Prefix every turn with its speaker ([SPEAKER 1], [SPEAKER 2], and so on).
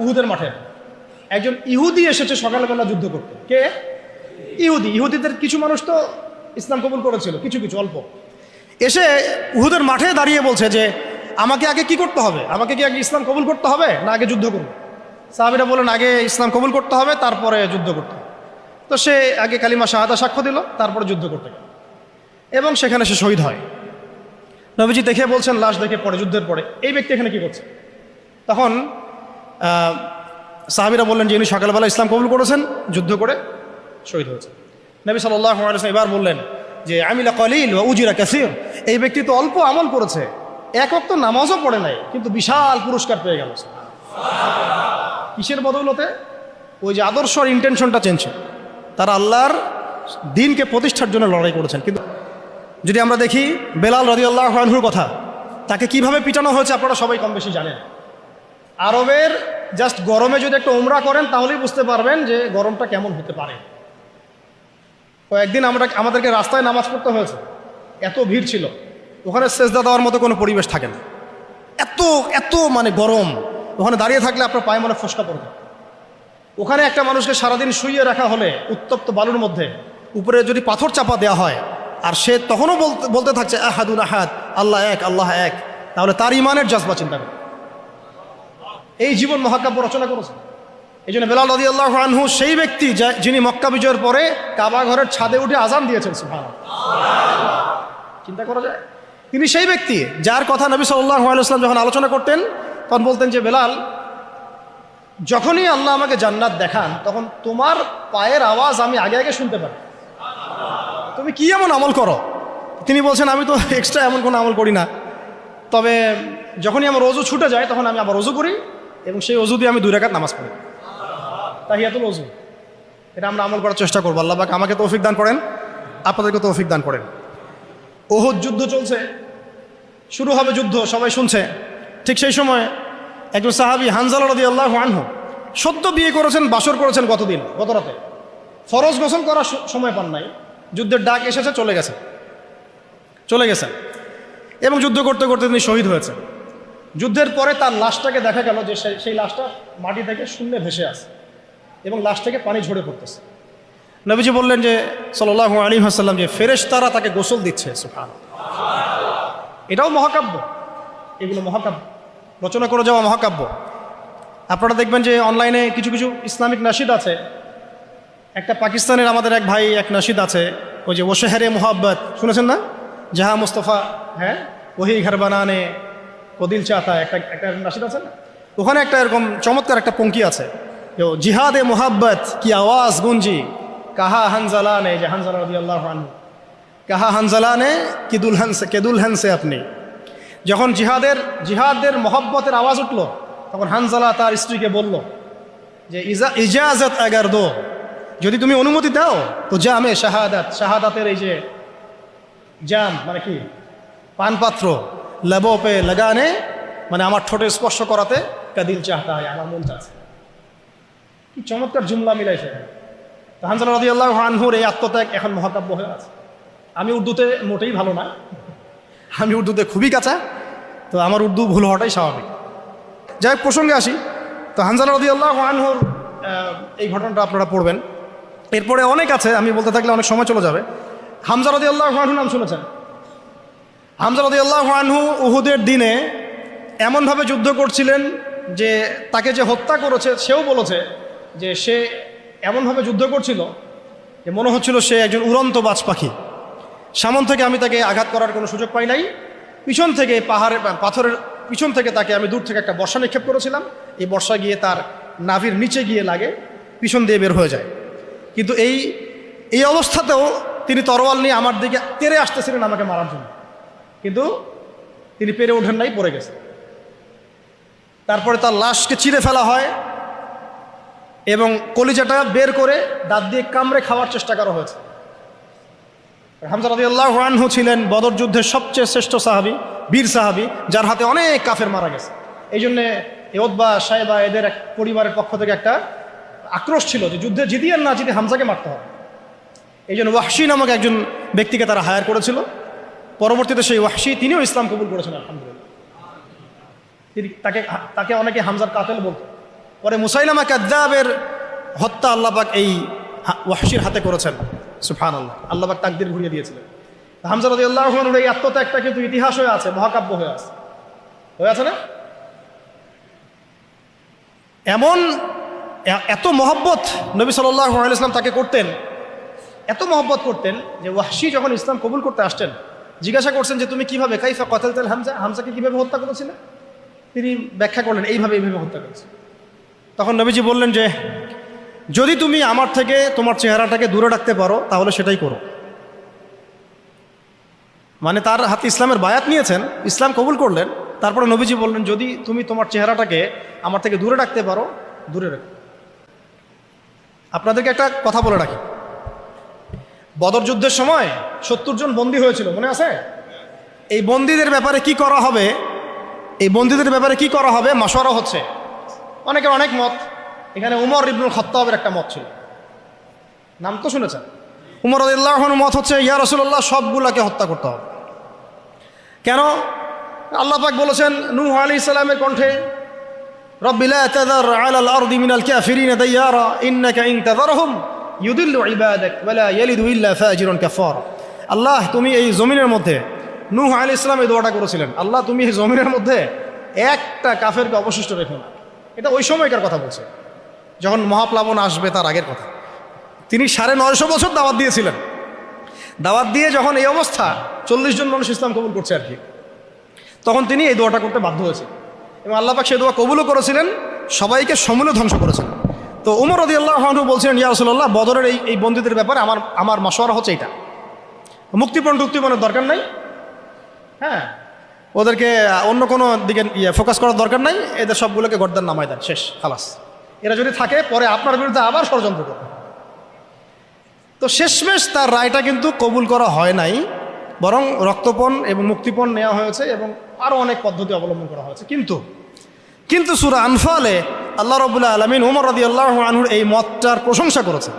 [SPEAKER 1] উহুদের মাঠে একজন ইহুদি এসেছে সকালবেলা যুদ্ধ করতে। কে? ইহুদিদের কিছু মানুষ তো ইসলাম কবুল করেছিল, কিছু কিছু অল্প। এসে উহুদের মাঠে দাঁড়িয়ে বলছে যে আমাকে আগে কি করতে হবে, আমাকে কি আগে ইসলাম কবুল করতে হবে না আগে যুদ্ধ করবো? সাহাবীরা বলেন আগে ইসলাম কবুল করতে হবে, তারপরে যুদ্ধ করতে হবে। তো সে আগে কালিমা শাহাদা সাক্ষ্য দিল, তারপরে যুদ্ধ করতে গেল এবং সেখানে সে শহীদ হয়। নবীজি দেখে বলছেন, লাশ দেখে পড়ে, যুদ্ধের পরে এই ব্যক্তি এখানে কি করছে? তখন সাহাবীরা বললেন যে ইনি সকালবেলা ইসলাম কবুল করেছেন, যুদ্ধ করে শহীদ হয়েছে। নবী সাল্লাল্লাহু আলাইহি ওয়াসাল্লাম এবার বললেন যে আমিলা কলিল ওয়া উজিরা কাসীর, এই ব্যক্তি তো অল্প আমল করেছে, এক ওয়াক্ত নামাজও পড়ে নাই, কিন্তু বিশাল পুরস্কার পেয়ে গেল। কিসের বদৌলতে? ওই যে আদর্শ আর ইন্টেনশনটা চেঞ্জ। তারা আল্লাহর দ্বীনকে প্রতিষ্ঠার জন্য লড়াই করেছেন। কিন্তু যদি আমরা দেখি বেলাল রাদিয়াল্লাহু আনহুর কথা, তাকে কিভাবে পিটানো হয়েছে আপনারা সবাই কম বেশি জানেন। আরবের জাস্ট গরমে যদি একটা উমরা করেন তাহলেই বুঝতে পারবেন যে গরমটা কেমন হতে পারে। কয়েকদিন আমাদেরকে রাস্তায় নামাজ পড়তে হয়েছে, এত ভিড় ছিল, ওখানে সেজদা দেওয়ার মতো কোনো পরিবেশ থাকে না, এত এত মানে গরম। ওখানে দাঁড়িয়ে থাকলে আপনার পায়ে মনে ফসকা পড়বে। ওখানে একটা মানুষকে সারাদিন শুইয়ে রাখা হলে উত্তপ্ত বালুর মধ্যে, উপরে যদি পাথর চাপা দেওয়া হয় আর সে তখনও বলতে থাকছে আহাদুন আহাদ, আল্লাহ এক, আল্লাহ এক, তাহলে তার ইমানের জজবা চিন্তা করে। এই জীবন মহাকাব্য রচনা করেছে। এই জন্য বেলাল রাদিয়াল্লাহু আনহু সেই ব্যক্তি যিনি মক্কা বিজয়ের পরে কাবা ঘরের ছাদে উঠে আজান দিয়েছেন। সুবহানাল্লাহ, চিন্তা করা যায়। তিনি সেই ব্যক্তি যার কথা নবী সাল্লাল্লাহু আলাইহি ওয়াসাল্লাম যখন আলোচনা করতেন তখন বলতেন যে বেলাল, যখনই আল্লাহ আমাকে জান্নাত দেখান তখন তোমার পায়ের আওয়াজ আমি আগে আগে শুনতে পারি। তুমি কি এমন আমল করো? তিনি বলছেন আমি তো এক্সট্রা এমন কোনো আমল করি না, তবে যখনই আমার অজু ছুটে যায় তখন আমি আবার অজু করি এবং সেই অজু দিয়ে আমি 2 রাকাত নামাজ পড়ি, তাহিয়াতুল অজু। এটা আমরা আমল করার চেষ্টা করবো। আল্লাহ পাক আমাকে তৌফিক দান করেন, আপনাদেরকে তৌফিক দান করেন। উহুদ যুদ্ধ চলছে, শুরু হবে যুদ্ধ, সবাই শুনছে। ঠিক সেই সময় একজন সাহাবী হানজালা রাদিয়াল্লাহু আনহু সদ্য বিয়ে করেছেন, বাসর করেছেন গত রাতে, ফরজ গোসল করার সময় পান নাই, যুদ্ধের ডাক এসেছে, চলে গেছেন এবং যুদ্ধ করতে করতে তিনি শহীদ হয়েছেন। যুদ্ধের পরে তার লাশটাকে দেখা গেল যে সেই লাশটা মাটি থেকে শূন্যে ভেসে আছে এবং লাশ থেকে পানি ঝরে পড়তেছে। নবীজি বললেন যে সাল্লাল্লাহু আলাইহি ওয়াসাল্লাম যে ফেরেশতারা তাকে গোসল দিচ্ছে। সুবহানাল্লাহ, এটাও মহাকাব্য। এগুলো মহাকাব্য, রচনা করে যাওয়া মহাকাব্য। আপনারা দেখবেন যে অনলাইনে কিছু কিছু ইসলামিক নাশিদ আছে। একটা পাকিস্তানের আমাদের এক ভাই এক নাশিদ আছে, ওই যে ও শেহরে মোহাব্বত, শুনেছেন না? জাহা মুস্তফা, হ্যাঁ, ওহি ঘর বানানে ও দিল চাহতা, একটা নাশিদ আছে না? ওখানে একটা এরকম চমৎকার একটা পঙ্ক্তি আছে, জিহাদে মোহাব্বত কি আওয়াজ গুঞ্জি, কাহা হানজালা নে, যে হানজালা রাদিয়াল্লাহু আনহু, কাহা হানজালা নে কি দুলহন সে আপনি। যখন জিহাদের মোহাব্বতের আওয়াজ উঠল তখন হানজালা তার স্ত্রীকে বলল যে ইজাজত আগার দো, যদি তুমি অনুমতি দাও তো জামে শাহাদাতের এই যে জাম মানে কি পানপাত্র, লেবো পে লাগানে মানে আমার ঠোঁটে স্পর্শ করাতে, কাদিল চাহতা হয়, আমার মন চাচ্ছে। কি চমৎকার জুমলা মিলাইছে। তো হানজালা রাদিয়াল্লাহু আনহুর এই আত্মত্যাগ এখন মহাকাব্য হয়ে আছে। আমি উর্দুতে মোটেই ভালো না, আমি উর্দুতে খুবই কাঁচা, তো আমার উর্দু ভুল হওয়াটাই স্বাভাবিক। যাই হোক, প্রসঙ্গে আসি। তো হানজালা রাদিয়াল্লাহু আনহুর এই ঘটনাটা আপনারা পড়বেন। এরপরে অনেক আছে, আমি বলতে থাকলে অনেক সময় চলে যাবে। হামজা রাদিয়াল্লাহু আনহু নাম শুনেছেন? হামজা রাদিয়াল্লাহু আনহু উহুদের দিনে এমনভাবে যুদ্ধ করছিলেন যে তাকে যে হত্যা করেছে সেও বলেছে যে সে এমনভাবে যুদ্ধ করছিল যে মনে হচ্ছিল সে একজন উড়ন্ত বাজ পাখি। সামন থেকে আমি তাকে আঘাত করার কোনো সুযোগ পাই নাই, পিছন থেকে পাথরের পিছন থেকে তাকে আমি দূর থেকে একটা বর্ষা নিক্ষেপ করেছিলাম, এই বর্ষা গিয়ে তার নাভির নিচে গিয়ে লাগে, পিছন দিয়ে বের হয়ে যায়। কিন্তু এই অবস্থাতেও তিনি তরোয়াল নিয়ে আমার দিকে তেড়ে আসতেছিলেন আমাকে মারার জন্য, কিন্তু তিনি পেরে ওঠেন নাই, পড়ে গেছে। তারপরে তার লাশকে চিরে ফেলা হয় এবং কলিজাটা বের করে দাঁত দিয়ে কামড়ে খাওয়ার চেষ্টা করা হয়েছে। হামজা রাদিয়াল্লাহু আনহু ছিলেন বদর যুদ্ধের সবচেয়ে শ্রেষ্ঠ সাহাবী, বীর সাহাবী, যার হাতে অনেক কাফের মারা গেছে। এই জন্যে উতবা, শায়বা এদের এক পরিবারের পক্ষ থেকে একটা আক্রোশ ছিল যে যুদ্ধে জিতিয়ে না জিতে হামজাকে মারতে হবে। এই জন্য ওয়াহশী নামক একজন ব্যক্তিকে তারা হায়ার করেছিল। পরবর্তীতে সেই ওয়াহশী তিনিও ইসলাম কবুল করেছেন, আলহামদুলিল্লাহ। তাকে অনেকে হামজার কাতেল বলত। পরে মুসাইলামা কাযযাবের হত্যা আল্লাহ পাক এই ওয়াহশির হাতে করেছেন। সুবহানাল্লাহ, আল্লাহ পাক তাকদীর ঘুরিয়ে দিয়েছিলেন। হামজা রাদিয়াল্লাহু আনহুর এই আত্মত্যাগটা কিন্তু ইতিহাস হয়ে আছে, মহাকাব্য হয়ে আছে না? এমন এত মহব্বত নবী সাল্লাল্লাহু আলাইহি ওয়াসাল্লাম তাকে করতেন, এত মহব্বত করতেন যে ওয়াহশি যখন ইসলাম কবুল করতে আসতেন জিজ্ঞাসা করছেন যে তুমি কিভাবে কাইফা কতালতাল হামজা, হামজাকে কিভাবে হত্যা করেছিলে? তিনি ব্যাখ্যা করলেন এইভাবে হত্যা করেছে। তখন নবীজি বললেন যে যদি তুমি আমার থেকে তোমার চেহারাটাকে দূরে রাখতে পারো তাহলে সেটাই করো। মানে তার হাতে ইসলামের বায়াত নিয়েছেন, ইসলাম কবুল করলেন, তারপরে নবীজি বললেন যদি তুমি তোমার চেহারাটাকে আমার থেকে দূরে রাখতে পারো দূরে রাখো। আপনাদেরকে একটা কথা বলে রাখি, বদর যুদ্ধের সময় 70 জন বন্দী হয়েছিল, মনে আছে? এই বন্দীদের ব্যাপারে কি করা হবে, মাশওয়ারা হচ্ছে, অনেকের অনেক মত। এখানে উমর ইবনুল খাত্তাবের একটা মত ছিল, নাম তো শুনেছেন। উমর রাদিয়াল্লাহু আনহুর মত হচ্ছে ইয়া রাসূলুল্লাহ সবগুলাকে হত্যা করতে হবে। কেন? আল্লাহ পাক বলেছেন নূহ আলাইহিস সালামের কণ্ঠে রব্বি লা তাযার আলাল আরদি মিনাল কাফিরিনা দাইয়ারা ইন্নাকা ইন তাযারহুম ইউদিল্লু ইবাদাক ওয়া লা ইয়ালিদু ইল্লা ফাজিরুন কাফারা। আল্লাহ তুমি এই জমিনের মধ্যে, নূহ আলাইহিস সালাম এই দোয়াটা করেছিলেন, আল্লাহ তুমি এই জমিনের মধ্যে একটা কাফেরকে অবশিষ্ট রেখো না। এটা ওই সময়কার কথা বলছে, যখন মহাপ্লাবন আসবে তার আগের কথা। তিনি 950 বছর দাওয়াত দিয়েছিলেন। দাওয়াত দিয়ে যখন এই অবস্থা 40 জন মানুষ ইসলাম কবুল করছে আর কি, তখন তিনি এই দোয়াটা করতে বাধ্য হয়েছে এবং আল্লাহ পাক সেই দোয়া কবুলও করেছিলেন, সবাইকে সমূলে ধ্বংস করেছেন। তো উমর রাদিয়াল্লাহু আনহু বলছিলেন ইয়া রাসূলুল্লাহ বদরের এই বন্দীদের ব্যাপারে আমার মাশওয়ারা হচ্ছে এটা, মুক্তিপণের দরকার নাই, হ্যাঁ ওদেরকে অন্য কোনো দিকে ফোকাস করার দরকার নাই, এদের সবগুলোকে গর্দান নামায় দেন, শেষ খালাস। এরা যদি থাকে পরে আপনার বিরুদ্ধে আবার ষড়যন্ত্র করবে। তো শেষমেশ তার রায়টা কিন্তু কবুল করা হয় নাই, বরং রক্তপণ এবং মুক্তিপণ নেওয়া হয়েছে এবং আরও অনেক পদ্ধতি অবলম্বন করা হয়েছে। কিন্তু সূরা আনফালে আল্লাহ রাব্বুল আলামিন উমর রাদিয়াল্লাহু আনহুর এই মতটার প্রশংসা করেছেন।